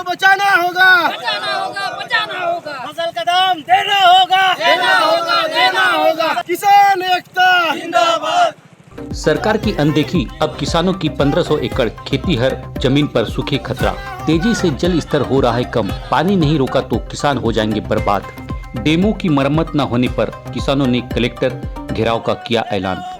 बचाना होगा, बचाना होगा। फसल का दाम देना होगा, देना होगा। किसान एकता जिंदाबाद। सरकार की अनदेखी, अब किसानों की 1500 एकड़ खेतीहर जमीन पर सूखे खतरा। तेजी से जल स्तर हो रहा है कम, पानी नहीं रोका तो किसान हो जाएंगे बर्बाद। डेमो की मरम्मत न होने पर किसानों ने कलेक्टर घेराव का किया ऐलान।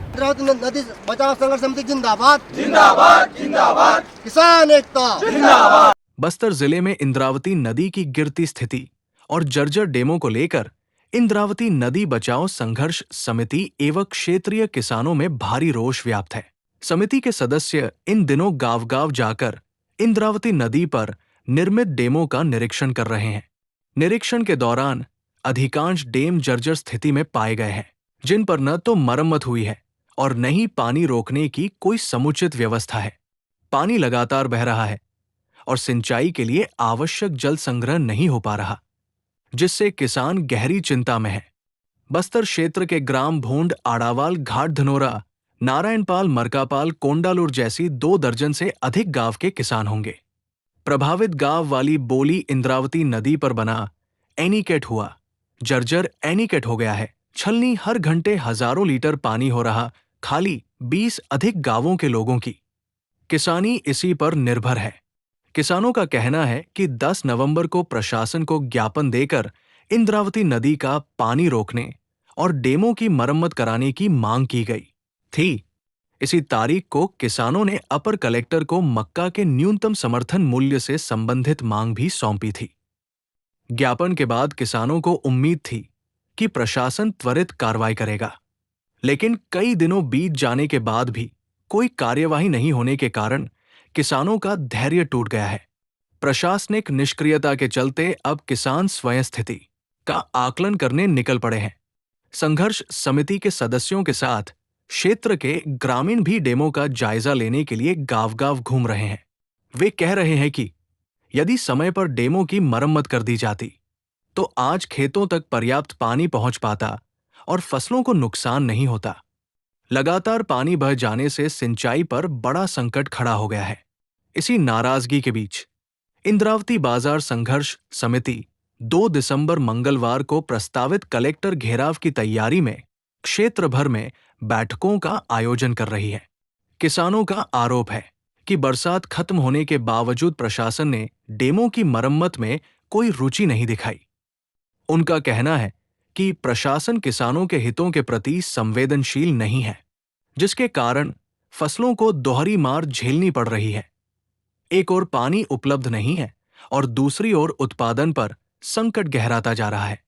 इंद्रावती नदी बचाओ संघर्ष समिति जिंदाबाद, जिंदाबाद, जिंदाबाद। किसान एकता जिंदाबाद। बस्तर जिले में इंद्रावती नदी की गिरती स्थिति और जर्जर डेमो को लेकर इंद्रावती नदी बचाओ संघर्ष समिति एवं क्षेत्रीय किसानों में भारी रोष व्याप्त है। समिति के सदस्य इन दिनों गांव-गांव जाकर इंद्रावती नदी पर निर्मित डेमो का निरीक्षण कर रहे हैं। निरीक्षण के दौरान अधिकांश डेम जर्जर स्थिति में पाए गए हैं, जिन पर न तो मरम्मत हुई है और न ही पानी रोकने की कोई समुचित व्यवस्था है। पानी लगातार बह रहा है और सिंचाई के लिए आवश्यक जल संग्रह नहीं हो पा रहा, जिससे किसान गहरी चिंता में है। बस्तर क्षेत्र के ग्राम भोंड, आड़ावाल, घाट धनोरा, नारायणपाल, मरकापाल, कोंडालुर जैसी 2 दर्जन से अधिक गांव के किसान होंगे। प्रभावित गांव वाली बोली इंद्रावती नदी पर बना एनीकट हुआ, जर्जर एनीकट हो गया है। छलनी हर घंटे हजारों लीटर पानी हो रहा, खाली 20 अधिक गांवों के लोगों की किसानी इसी पर निर्भर है। किसानों का कहना है कि 10 नवंबर को प्रशासन को ज्ञापन देकर इंद्रावती नदी का पानी रोकने और डेमो की मरम्मत कराने की मांग की गई थी। इसी तारीख को किसानों ने अपर कलेक्टर को मक्का के न्यूनतम समर्थन मूल्य से संबंधित मांग भी सौंपी थी। ज्ञापन के बाद किसानों को उम्मीद थी कि प्रशासन त्वरित कार्रवाई करेगा, लेकिन कई दिनों बीत जाने के बाद भी कोई कार्यवाही नहीं होने के कारण किसानों का धैर्य टूट गया है। प्रशासनिक निष्क्रियता के चलते अब किसान स्वयं स्थिति का आकलन करने निकल पड़े हैं। संघर्ष समिति के सदस्यों के साथ क्षेत्र के ग्रामीण भी डेमो का जायजा लेने के लिए गांव-गांव घूम रहे हैं। वे कह रहे हैं कि यदि समय पर डेमो की मरम्मत कर दी जाती तो आज खेतों तक पर्याप्त पानी पहुंच पाता और फसलों को नुकसान नहीं होता। लगातार पानी बह जाने से सिंचाई पर बड़ा संकट खड़ा हो गया है। इसी नाराजगी के बीच इंद्रावती बाजार संघर्ष समिति 2 दिसंबर मंगलवार को प्रस्तावित कलेक्टर घेराव की तैयारी में क्षेत्र भर में बैठकों का आयोजन कर रही है। किसानों का आरोप है कि बरसात खत्म होने के बावजूद प्रशासन ने डेमो की मरम्मत में कोई रुचि नहीं दिखाई। उनका कहना है कि प्रशासन किसानों के हितों के प्रति संवेदनशील नहीं है, जिसके कारण फसलों को दोहरी मार झेलनी पड़ रही है। एक ओर पानी उपलब्ध नहीं है और दूसरी ओर उत्पादन पर संकट गहराता जा रहा है।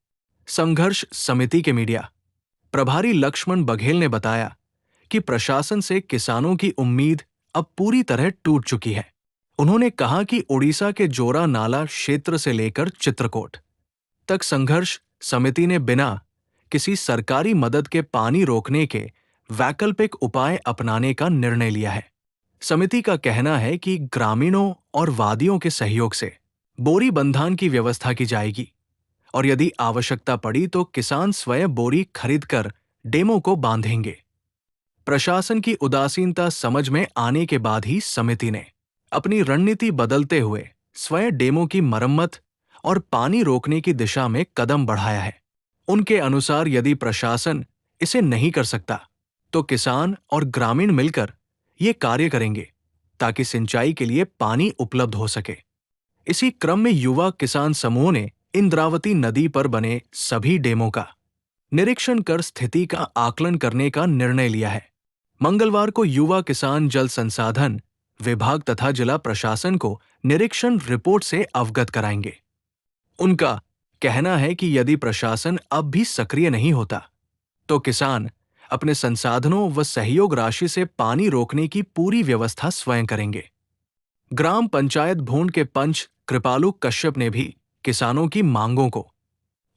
संघर्ष समिति के मीडिया प्रभारी लक्ष्मण बघेल ने बताया कि प्रशासन से किसानों की उम्मीद अब पूरी तरह टूट चुकी है। उन्होंने कहा कि ओडिशा के जोरा नाला क्षेत्र से लेकर चित्रकूट तक संघर्ष समिति ने बिना किसी सरकारी मदद के पानी रोकने के वैकल्पिक उपाय अपनाने का निर्णय लिया है। समिति का कहना है कि ग्रामीणों और वादियों के सहयोग से बोरी बंधान की व्यवस्था की जाएगी और यदि आवश्यकता पड़ी तो किसान स्वयं बोरी खरीदकर डेमो को बांधेंगे। प्रशासन की उदासीनता समझ में आने के बाद ही समिति ने अपनी रणनीति बदलते हुए स्वयं डेमो की मरम्मत और पानी रोकने की दिशा में कदम बढ़ाया है। उनके अनुसार यदि प्रशासन इसे नहीं कर सकता तो किसान और ग्रामीण मिलकर ये कार्य करेंगे ताकि सिंचाई के लिए पानी उपलब्ध हो सके। इसी क्रम में युवा किसान समूह ने इंद्रावती नदी पर बने सभी डेमो का निरीक्षण कर स्थिति का आकलन करने का निर्णय लिया है। मंगलवार को युवा किसान जल संसाधन विभाग तथा जिला प्रशासन को निरीक्षण रिपोर्ट से अवगत कराएंगे। उनका कहना है कि यदि प्रशासन अब भी सक्रिय नहीं होता तो किसान अपने संसाधनों व सहयोग राशि से पानी रोकने की पूरी व्यवस्था स्वयं करेंगे। ग्राम पंचायत भोंड के पंच कृपालू कश्यप ने भी किसानों की मांगों को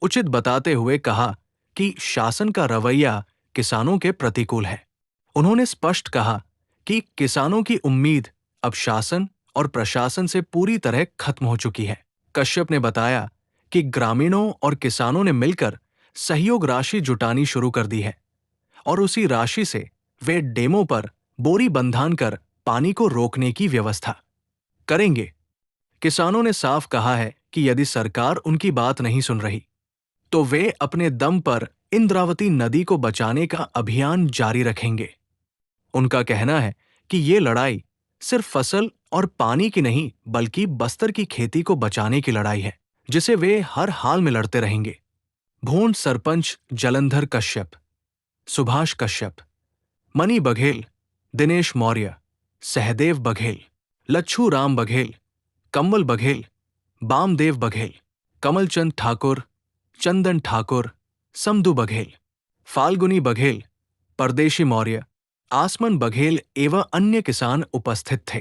उचित बताते हुए कहा कि शासन का रवैया किसानों के प्रतिकूल है। उन्होंने स्पष्ट कहा कि किसानों की उम्मीद अब शासन और प्रशासन से पूरी तरह खत्म हो चुकी है। कश्यप ने बताया कि ग्रामीणों और किसानों ने मिलकर सहयोग राशि जुटानी शुरू कर दी है और उसी राशि से वे डेमो पर बोरी बंधान कर पानी को रोकने की व्यवस्था करेंगे। किसानों ने साफ कहा है कि यदि सरकार उनकी बात नहीं सुन रही तो वे अपने दम पर इंद्रावती नदी को बचाने का अभियान जारी रखेंगे। उनका कहना है कि ये लड़ाई सिर्फ फसल और पानी की नहीं बल्कि बस्तर की खेती को बचाने की लड़ाई है, जिसे वे हर हाल में लड़ते रहेंगे। भोंड सरपंच जलंधर कश्यप, सुभाष कश्यप, मनी बघेल, दिनेश मौर्य, सहदेव बघेल, लच्छू राम बघेल, कमल बघेल, बामदेव बघेल, कमलचंद ठाकुर, चंदन ठाकुर, समधु बघेल, फाल्गुनी बघेल, परदेशी मौर्य, आसमन बघेल एवं अन्य किसान उपस्थित थे।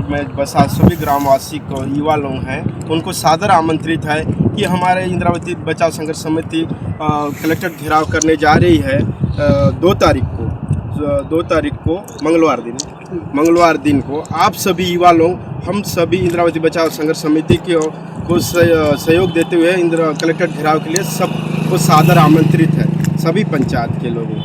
में बसा सभी ग्रामवासी को युवा लोग हैं उनको सादर आमंत्रित है कि हमारे इंद्रावती बचाव संघर्ष समिति कलेक्टर घेराव करने जा रही है 2 तारीख को मंगलवार दिन को आप सभी युवा लोग हम सभी इंद्रावती बचाव संघर्ष समिति को सहयोग देते हुए कलेक्टर घेराव के लिए सबको सादर आमंत्रित है, सभी पंचायत के लोगों।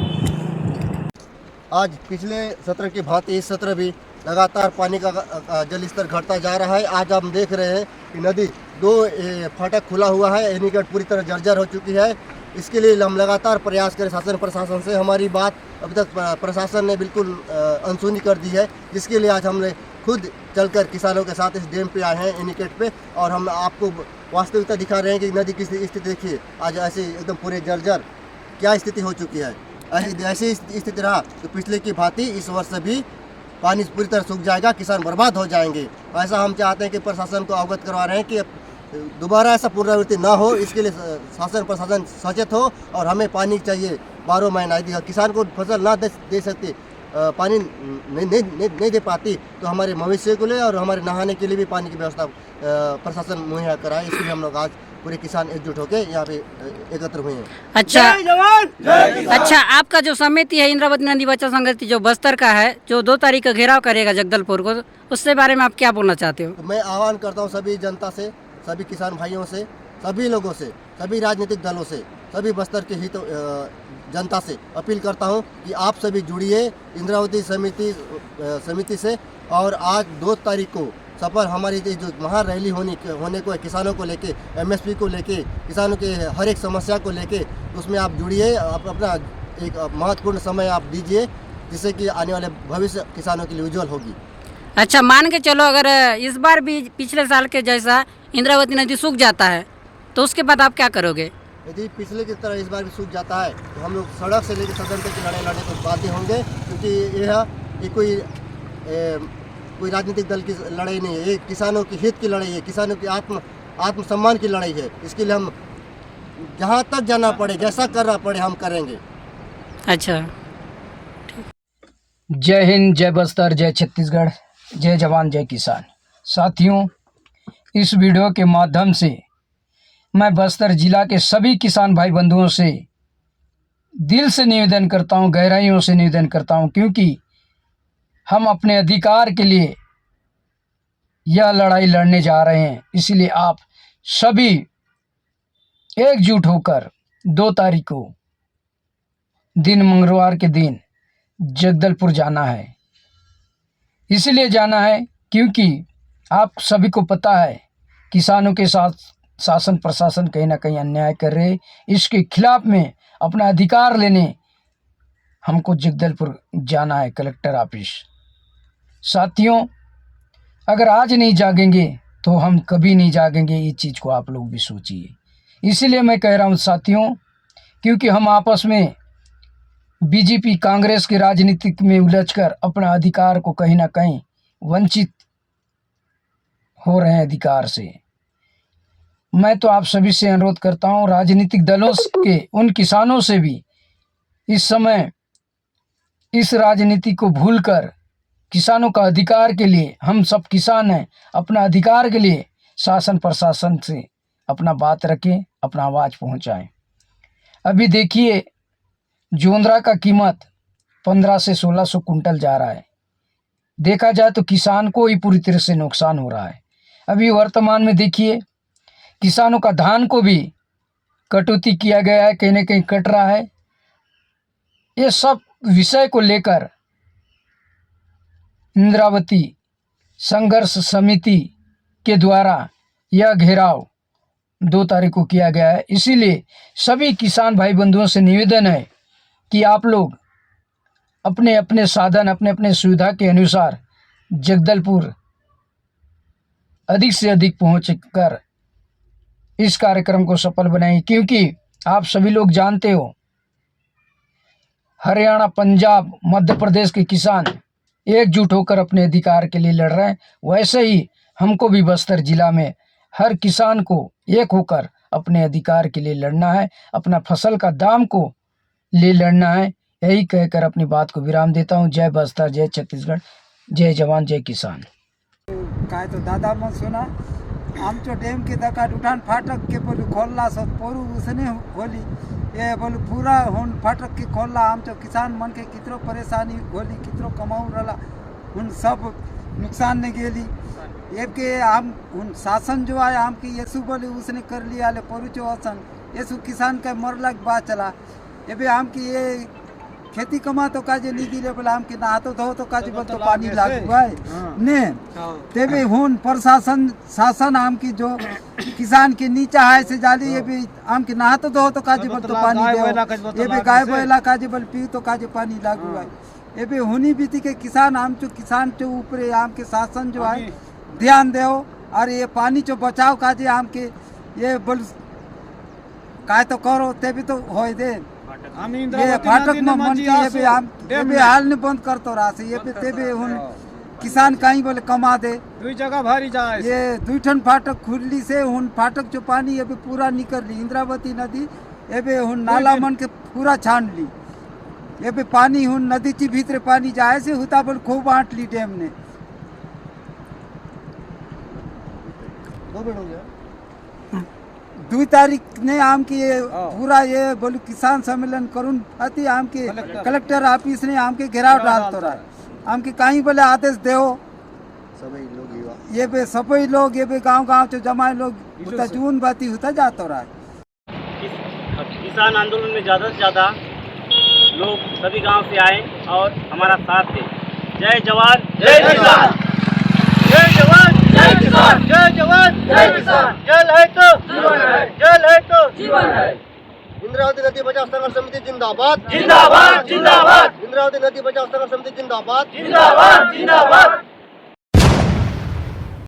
आज पिछले सत्र की भांति इस सत्र भी लगातार पानी का जल स्तर घटता जा रहा है। आज हम देख रहे हैं कि नदी 2 फाटक खुला हुआ है, एनीकट पूरी तरह जर्जर हो चुकी है। इसके लिए हम लगातार प्रयास करें शासन प्रशासन से। हमारी बात अभी तक प्रशासन ने बिल्कुल अनसुनी कर दी है, जिसके लिए आज हमने खुद चलकर किसानों के साथ इस डैम पे आए हैं एनीकट पे, और हम आपको वास्तविकता दिखा रहे हैं कि नदी की स्थिति देखिए। आज ऐसे एकदम पूरे जर्जर क्या स्थिति हो चुकी है। ऐसी स्थिति रहा तो पिछले की भांति इस वर्ष भी पानी पूरी तरह सूख जाएगा, किसान बर्बाद हो जाएंगे। ऐसा हम चाहते हैं कि प्रशासन को अवगत करवा रहे हैं कि दोबारा ऐसा पुनरावृत्ति ना हो, इसके लिए शासन प्रशासन सचेत हो और हमें पानी चाहिए 12 महीना। यदि किसान को फसल ना दे सकते, पानी नहीं दे पाती तो हमारे मवेशी को लिए और हमारे नहाने के लिए भी पानी की व्यवस्था प्रशासन मुहैया कराए। इसलिए हम लोग आज पूरे किसान एकजुट होकर यहाँ पे एकत्र हुए हैं। अच्छा, आपका जो समिति है इंद्रावती नदी बचाव संघर्ष जो बस्तर का है, जो 2 तारीख का घेराव करेगा जगदलपुर को, उसके बारे में आप क्या बोलना चाहते हो? तो मैं आह्वान करता हूँ सभी जनता से, सभी किसान भाइयों से, सभी लोगों से, सभी राजनीतिक दलों से, सभी बस्तर के हित जनता से अपील करता हूं कि आप सभी जुड़िए इंद्रावती समिति से। और आज 2 तारीख को सफल हमारी जो महा रैली होने को है, किसानों को लेके, एमएसपी को लेके, किसानों के हर एक समस्या को लेके, उसमें आप जुड़िए, आप अपना एक महत्वपूर्ण समय आप दीजिए, जिससे कि आने वाले भविष्य किसानों के लिए उज्जवल होगी। अच्छा, मान के चलो अगर इस बार भी पिछले साल के जैसा इंद्रावती नदी सूख जाता है तो उसके बाद आप क्या करोगे? यदि पिछले की तरह इस बार भी सूख जाता है तो हम लोग सड़क से लेकर सदन तक की लड़ाई लड़ने को बाध्य होंगे, क्योंकि यह कोई राजनीतिक दल की लड़ाई नहीं है, ये किसानों के हित की लड़ाई है, किसानों की आत्मसम्मान की लड़ाई है। इसके लिए हम जहाँ तक जाना पड़े, जैसा करना पड़े, हम करेंगे। अच्छा, जय हिंद, जय बस्तर, जय छत्तीसगढ़, जय जवान, जय किसान। साथियों, इस वीडियो के माध्यम से मैं बस्तर जिला के सभी किसान भाई बंधुओं से दिल से निवेदन करता हूं, गहराइयों से निवेदन करता हूं, क्योंकि हम अपने अधिकार के लिए यह लड़ाई लड़ने जा रहे हैं। इसलिए आप सभी एकजुट होकर 2 तारीख को दिन मंगलवार के दिन जगदलपुर जाना है। इसलिए जाना है क्योंकि आप सभी को पता है किसानों के साथ शासन प्रशासन कहीं ना कहीं अन्याय कर रहे। इसके खिलाफ में अपना अधिकार लेने हमको जगदलपुर जाना है, कलेक्टर ऑफिस। साथियों, अगर आज नहीं जागेंगे तो हम कभी नहीं जागेंगे, ये चीज़ को आप लोग भी सोचिए। इसीलिए मैं कह रहा हूँ साथियों, क्योंकि हम आपस में बीजेपी कांग्रेस के राजनीतिक में उलझकर अपना अधिकार को कहीं ना कहीं वंचित हो रहे हैं अधिकार से। मैं तो आप सभी से अनुरोध करता हूं, राजनीतिक दलों के उन किसानों से भी इस समय इस राजनीति को भूलकर किसानों का अधिकार के लिए, हम सब किसान हैं, अपना अधिकार के लिए शासन प्रशासन से अपना बात रखें, अपना आवाज़ पहुंचाएं। अभी देखिए, जोंदरा का कीमत 1500 से 1600 कुंटल जा रहा है। देखा जाए तो किसान को ही पूरी तरह से नुकसान हो रहा है। अभी वर्तमान में देखिए, किसानों का धान को भी कटौती किया गया है, कहीं न कहीं कट रहा है। ये सब विषय को लेकर इंद्रावती संघर्ष समिति के द्वारा यह घेराव 2 तारीख को किया गया है। इसीलिए सभी किसान भाई बंधुओं से निवेदन है कि आप लोग अपने अपने साधन, अपने अपने सुविधा के अनुसार जगदलपुर अधिक से अधिक पहुंचकर इस कार्यक्रम को सफल बनाएं, क्योंकि आप सभी लोग जानते हो हरियाणा, पंजाब, मध्य प्रदेश के किसान एकजुट होकर अपने अधिकार के लिए लड़ रहे हैं। वैसे ही हमको भी बस्तर जिला में हर किसान को एक होकर अपने अधिकार के लिए लड़ना है, अपना फसल का दाम को ले लड़ना है। यही कहकर अपनी बात को विराम देता हूँ। जय बस्तर, जय छत्तीसगढ़, जय जवान, जय किसान। काय तो दादा मग सुना आमचो डैम के दकाट उठान फाटक के बोलू खोलला सो पोरू उसने होली ये बोलू पूरा होन फाटक के खोलला आमचो किसान मन के कितरो परेशानी होली, कितरो कमाऊ रला उन सब नुकसान ने गेली। ये के हम उन शासन जो आया हम की येसु बोले उसने कर लिया ले पोरुचो आसन येसु किसान का मरला बात चला। ये भी हम की ये खेती कमा तो काजे ली दिले बोला हम के ना तो धो तो काजे बोल तो पानी लागू है ने तेबे हुन प्रशासन शासन हम की जो किसान के नीचा है से जाली ये भी हम के ना तो धो तो काजे बोल तो पानी दे। ये भी गाय बैला काजे बोल पी तो काजे पानी लागू है। ये भी हुनी बीती के किसान हम जो किसान के ऊपर हम के शासन जो है ध्यान दो और ये पानी जो बचाव काजे हम के ये बोल काय तो करो तेबे तो होय दे ये फाटक में मन की ये भी हम ये भी हाल नहीं बंद कर तो रहा से ये भी तेबे हुन किसान कहीं बोले कमा दे दुई जगह भारी जाए ये 2 ठन फाटक खुलली से हुन फाटक जो पानी ये भी पूरा निकल ली इंद्रावती नदी ये भी हुन नाला मन के पूरा छान ली ये भी पानी हुन नदी के भीतर पानी जाए से हुता बोल खूब बांट ली डैम ने 2 तारीख ने आम की ये पूरा ये बोलू किसान सम्मेलन करून अति आम के कलेक्टर ऑफिस ने आम के घेराव डाल तो रहा आम के कहीं बोले आदेश दो सभी लोग युवा ये बे सभी लोग ये बे गांव जो जमाए लोग होता जून बाती होता जाता रहा है। किसान आंदोलन में ज़्यादा से ज़्यादा लोग सभी गांव से आए और हमारा साथ दें। जय जवान जय किसान, जय जवान जय किसान, जय जवान जय किसान। जल है तो जीवन है, जल है तो जीवन है। इंद्रावती नदी बचाओ संघर्ष समिति जिंदाबाद जिंदाबाद जिंदाबाद। इंद्रावती नदी बचाओ संघर्ष समिति जिंदाबाद जिंदाबाद जिंदाबाद।